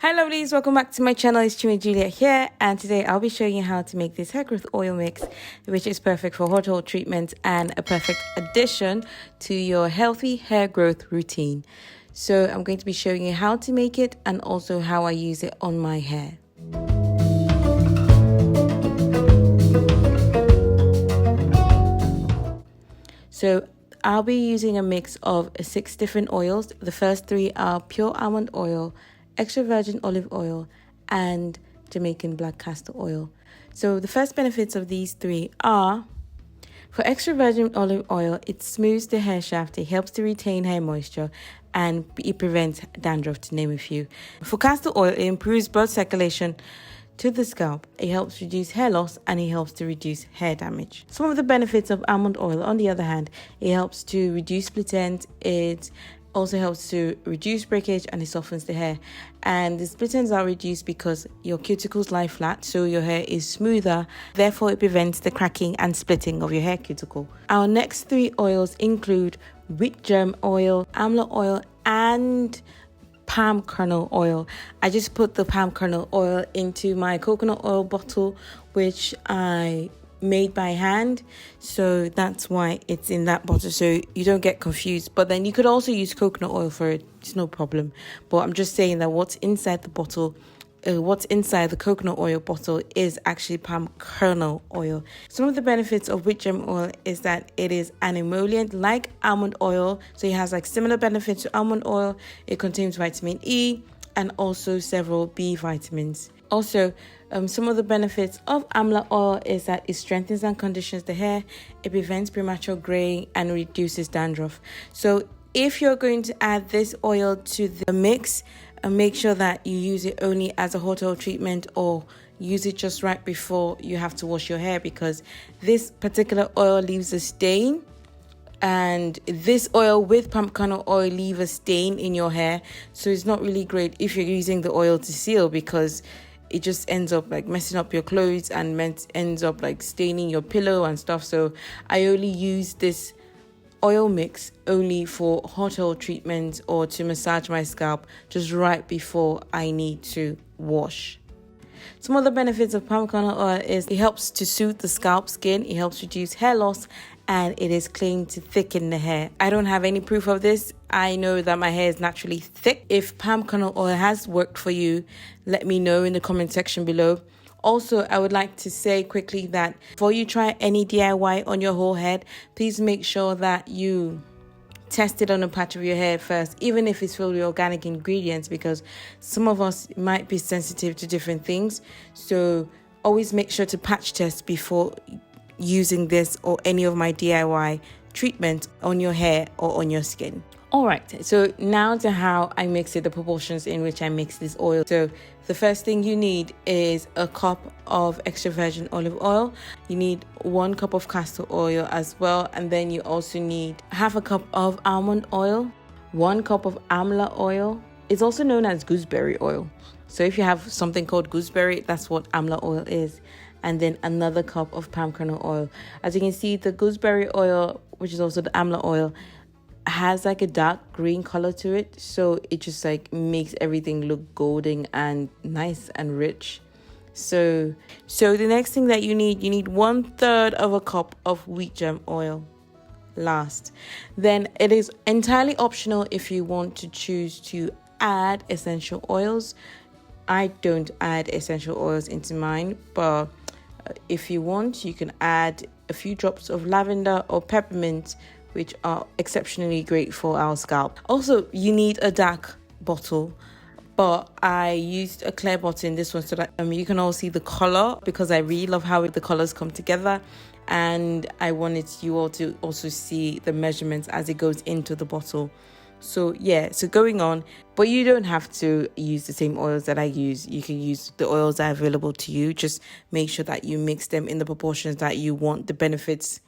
Hi lovelies, welcome back to my channel. It's Chimmy Juliet here, and today I'll be showing you how to make this hair growth oil mix, which is perfect for hot oil treatment and a perfect addition to your healthy hair growth routine. So I'm going to be showing you how to make it and also how I use it on my hair. So I'll be using a mix of 6 different oils. The first 3 are pure almond oil, extra virgin olive oil, and Jamaican black castor oil. So the first benefits of these 3 are, for extra virgin olive oil, it smooths the hair shaft, it helps to retain hair moisture, and it prevents dandruff, to name a few. For castor oil, it improves blood circulation to the scalp, it helps reduce hair loss, and it helps to reduce hair damage. Some of the benefits of almond oil, on the other hand, it helps to reduce split ends, it also helps to reduce breakage, and it softens the hair. And the split ends are reduced because your cuticles lie flat, so your hair is smoother, therefore it prevents the cracking and splitting of your hair cuticle. Our next 3 oils include wheatgerm oil, almond oil, and palm kernel oil. I just put the palm kernel oil into my coconut oil bottle, which I made by hand, so that's why it's in that bottle, so you don't get confused. But then you could also use coconut oil for it, it's no problem. But I'm just saying that what's inside the bottle, what's inside the coconut oil bottle is actually palm kernel oil. Some of the benefits of wheatgerm oil is that it is an emollient like almond oil, so it has like similar benefits to almond oil. It contains vitamin E and also several B vitamins. Also, some of the benefits of amla oil is that it strengthens and conditions the hair, it prevents premature graying, and reduces dandruff. So if you're going to add this oil to the mix, make sure that you use it only as a hot oil treatment, or use it just right before you have to wash your hair, because this particular oil leaves a stain. And this oil with palm kernel oil leave a stain in your hair, so it's not really great if you're using the oil to seal, because it just ends up like messing up your clothes and ends up like staining your pillow and stuff. So I only use this oil mix only for hot oil treatments or to massage my scalp just right before I need to wash. Some other benefits of palm kernel oil is it helps to soothe the scalp skin, it helps reduce hair loss, and it is claimed to thicken the hair. I don't have any proof of this. I know that my hair is naturally thick. If palm kernel oil has worked for you, let me know in the comment section below. Also, I would like to say quickly that before you try any DIY on your whole head, please make sure that you test it on a patch of your hair first, even if it's filled with organic ingredients, because some of us might be sensitive to different things. So always make sure to patch test before using this or any of my DIY treatment on your hair or on your skin. All right, so now to how I mix it, the proportions in which I mix this oil. So the first thing you need is a cup of extra virgin olive oil. You need 1 cup of castor oil as well, and then you also need half a cup of almond oil, 1 cup of amla oil. It's also known as gooseberry oil. So if you have something called gooseberry, that's what amla oil is. And then another cup of palm kernel oil. As you can see, the gooseberry oil, which is also the amla oil, has like a dark green color to it, so it just like makes everything look golden and nice and rich. So the next thing that you need 1/3 of a cup of wheatgerm oil last. Then it is entirely optional if you want to choose to add essential oils. I don't add essential oils into mine, but if you want, you can add a few drops of lavender or peppermint, which are exceptionally great for our scalp. Also, you need a dark bottle, but I used a clear bottle in this one so that you can all see the color, because I really love how the colors come together, and I wanted you all to also see the measurements as it goes into the bottle. So yeah, so going on, but you don't have to use the same oils that I use. You can use the oils that are available to you. Just make sure that you mix them in the proportions that you want the benefits,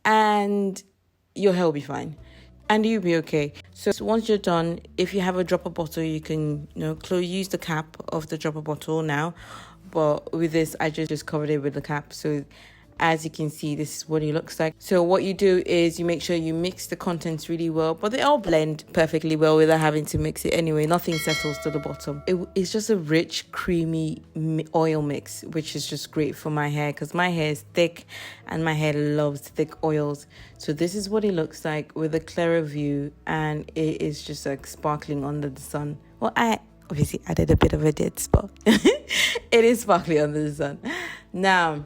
and your hair will be fine and you'll be okay. So once you're done, if you have a dropper bottle, you can use the cap of the dropper bottle now, but with this I just covered it with the cap. So As you can see, this is what it looks like. So what you do is you make sure you mix the contents really well, but they all blend perfectly well without having to mix it anyway. Nothing settles to the bottom. It's just a rich, creamy oil mix, which is just great for my hair because my hair is thick and my hair loves thick oils. So this is what it looks like with a clearer view, and it is just like sparkling under the sun. Well, I obviously added a bit of a dead spot. It is sparkly under the sun. Now,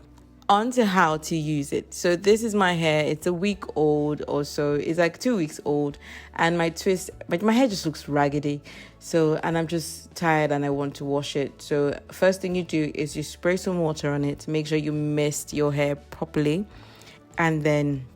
on to how to use it. So this is my hair. It's a week old or so. It's like 2 weeks old, and my hair just looks raggedy. So, and I'm just tired and I want to wash it. So first thing you do is you spray some water on it. Make sure you mist your hair properly, and then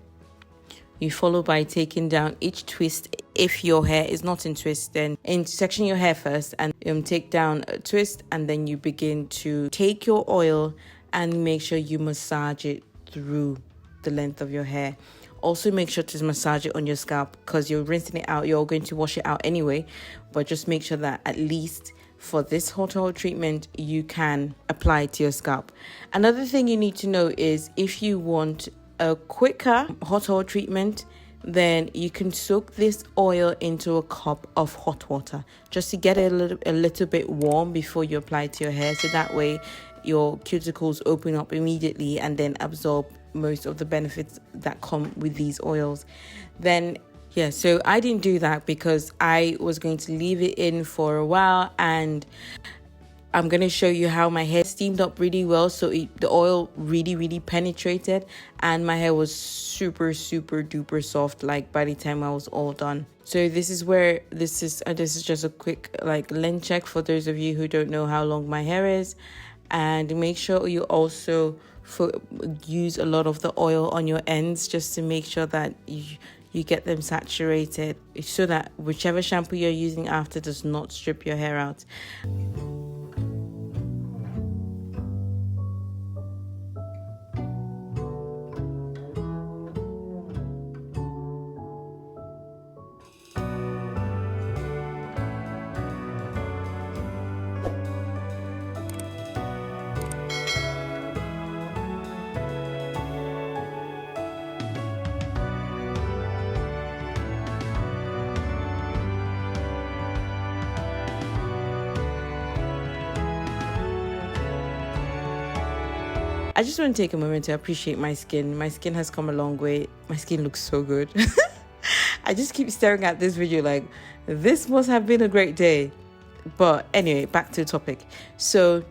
you follow by taking down each twist. If your hair is not in twist, then section your hair first and take down a twist, and then you begin to take your oil and make sure you massage it through the length of your hair. Also make sure to massage it on your scalp because you're rinsing it out. You're going to wash it out anyway, but just make sure that at least for this hot oil treatment, you can apply it to your scalp. Another thing you need to know is if you want a quicker hot oil treatment, then you can soak this oil into a cup of hot water just to get it a little bit warm before you apply it to your hair, so that way your cuticles open up immediately and then absorb most of the benefits that come with these oils. Then so I didn't do that because I was going to leave it in for a while, and I'm going to show you how my hair steamed up really well, so the oil really penetrated, and my hair was super duper soft like by the time I was all done. So this is just a quick like length check for those of you who don't know how long my hair is. And make sure you also use a lot of the oil on your ends just to make sure that you get them saturated, so that whichever shampoo you're using after does not strip your hair out. I just want to take a moment to appreciate my skin. My skin has come a long way. My skin looks so good. I just keep staring at this video like, this must have been a great day. But anyway, back to the topic. So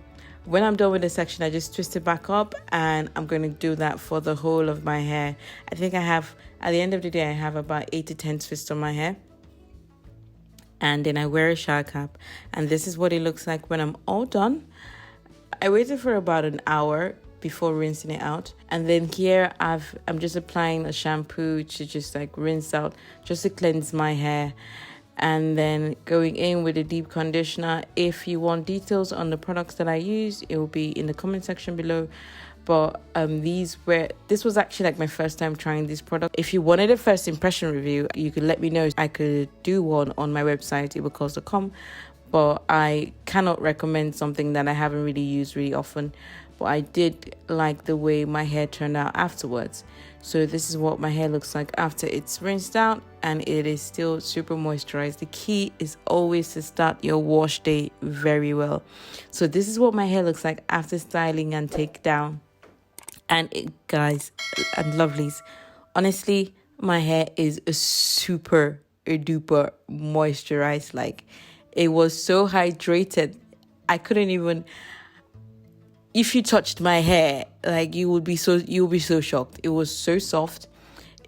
when I'm done with this section, I just twist it back up, and I'm going to do that for the whole of my hair. I think at the end of the day, I have about 8 to 10 twists on my hair. And then I wear a shower cap, and this is what it looks like when I'm all done. I waited for about an hour before rinsing it out, and then here I'm just applying a shampoo to just like rinse out, just to cleanse my hair, and then going in with a deep conditioner. If you want details on the products that I use, it will be in the comment section below. But this was actually like my first time trying this product. If you wanted a first impression review, you could let me know. I could do one on my website, Igbocurls.com, but I cannot recommend something that I haven't really used really often. But I did like the way my hair turned out afterwards. So this is what my hair looks like after it's rinsed out, and it is still super moisturized. The key is always to start your wash day very well. So this is what my hair looks like after styling and take down. And guys and lovelies, honestly, my hair is a super duper moisturized. Like, it was so hydrated. I couldn't even, if you touched my hair, like you'll be so shocked. It was so soft.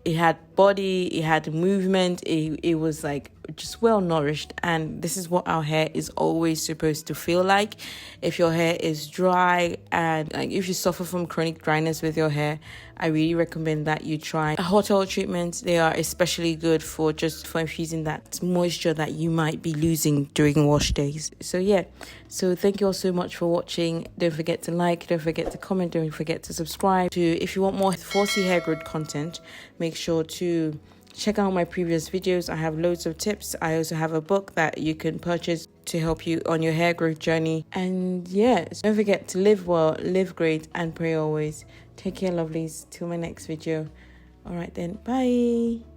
It had body, it had movement, it was like just well nourished. And this is what our hair is always supposed to feel like. If your hair is dry and like if you suffer from chronic dryness with your hair, I really recommend that you try hot oil treatments. They are especially good for infusing that moisture that you might be losing during wash days. So thank you all so much for watching. Don't forget to like, don't forget to comment, don't forget to subscribe. If you want more 4C hair growth content, make sure to check out my previous videos. I have loads of tips. I also have a book that you can purchase to help you on your hair growth journey. And don't forget to live well, live great, and pray always. Take care, lovelies. Till my next video. All right then, bye.